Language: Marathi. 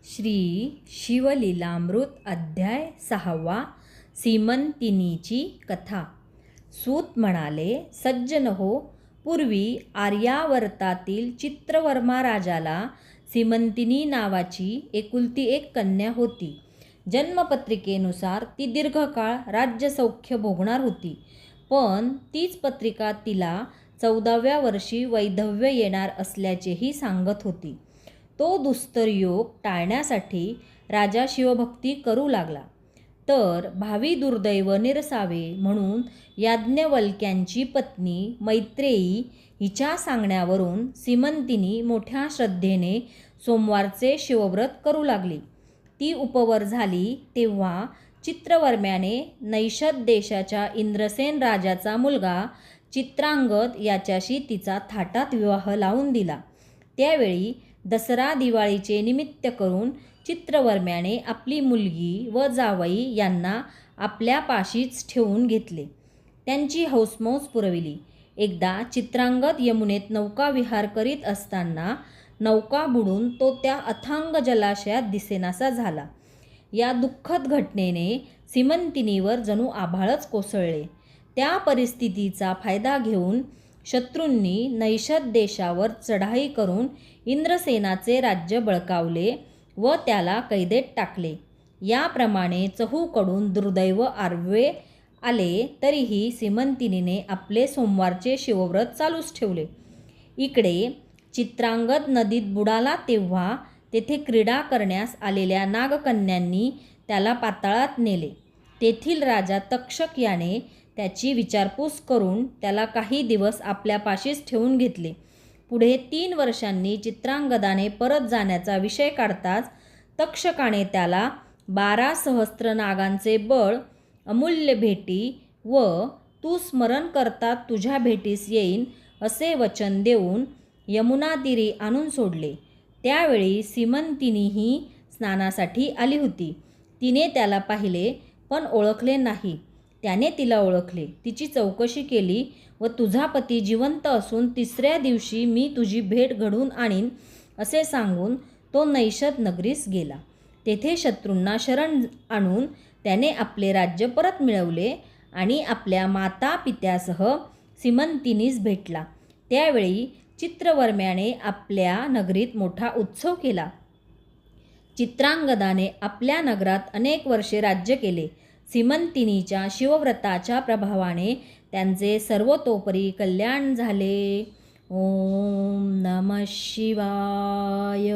श्री शिवलीलामृत अध्याय 6 सीमंतिनीची कथा। सूत म्हणाले, सज्जन हो, पूर्वी आर्यावर्तातील चित्रवर्मा राजाला सीमंतिनी नावाची एकुलती एक कन्या होती. जन्मपत्रिकेनुसार ती दीर्घकाळ राज्यसौख्य भोगणार होती, पण तीच पत्रिका तिला 14व्या वर्षी वैधव्य येणार असल्याचेही सांगत होती. तो दुस्तर योग टाळण्यासाठी राजा शिवभक्ती करू लागला. तर भावी दुर्दैव निरसावे म्हणून याज्ञवल्क्यांची पत्नी मैत्रेयी हिच्या सांगण्यावरून सीमंतिनी मोठ्या श्रद्धेने सोमवारचे शिवव्रत करू लागली. ती उपवर झाली तेव्हा चित्रवर्म्याने नैषद देशाच्या इंद्रसेन राजाचा मुलगा चित्रांगद याच्याशी तिचा थाटात विवाह लावून दिला. त्यावेळी दसरा दिवाळीचे निमित्त करून चित्रवर्म्याने आपली मुलगी व जावई यांना आपल्या पाशीच ठेवून घेतले. त्यांची हौसमौस पुरविली. एकदा चित्रांगद यमुनेत नौकाविहार करीत असताना नौका बुडून तो त्या अथांग जलाशयात दिसेनासा झाला. या दुःखद घटनेने सीमंतिनीवर जणू आभाळच कोसळले. त्या परिस्थितीचा फायदा घेऊन शत्रूंनी नैषद देशावर चढाई करून इंद्रसेनाचे राज्य बळकावले व त्याला कैदेत टाकले. याप्रमाणे चहूकडून दुर्दैव आर्वे आले, तरीही सीमंतिनीने आपले सोमवारचे शिवव्रत चालूच ठेवले. इकडे चित्रांगद नदीत बुडाला तेव्हा तेथे क्रीडा करण्यास आलेल्या नागकन्यांनी त्याला पाताळात नेले. तेथील राजा तक्षक याने त्याची विचारपूस करून त्याला काही दिवस आपल्या पाशीच ठेवून घेतले. पुढे 3 वर्षांनी चित्रांगदाने परत जाण्याचा विषय काढताच तक्षकाने त्याला 12 सहस्त्र नागांचे बळ, अमूल्य भेटी व तू स्मरण करता तुझ्या भेटीस येईन असे वचन देऊन यमुना तीरी आणून सोडले. त्यावेळी सीमंतिनीही स्नानासाठी आली होती. तिने त्याला पाहिले पण ओळखले नाही. त्याने तिला ओळखले, तिची चौकशी केली व तुझा पती जिवंत असून 3ऱ्या दिवशी मी तुझी भेट घडवून आणीन असे सांगून तो नैषद नगरीस गेला. तेथे शत्रूंना शरण आणून त्याने आपले राज्य परत मिळवले आणि आपल्या माता पित्यासह सीमंतिनीस भेटला. त्यावेळी चित्रवर्म्याने आपल्या नगरीत मोठा उत्सव केला. चित्रांगदाने आपल्या नगरात अनेक वर्षे राज्य केले. सीमंतिनीच्या शिवव्रताच्या प्रभावाने त्यांचे सर्वतोपरी कल्याण झाले. ओम नमः शिवाय.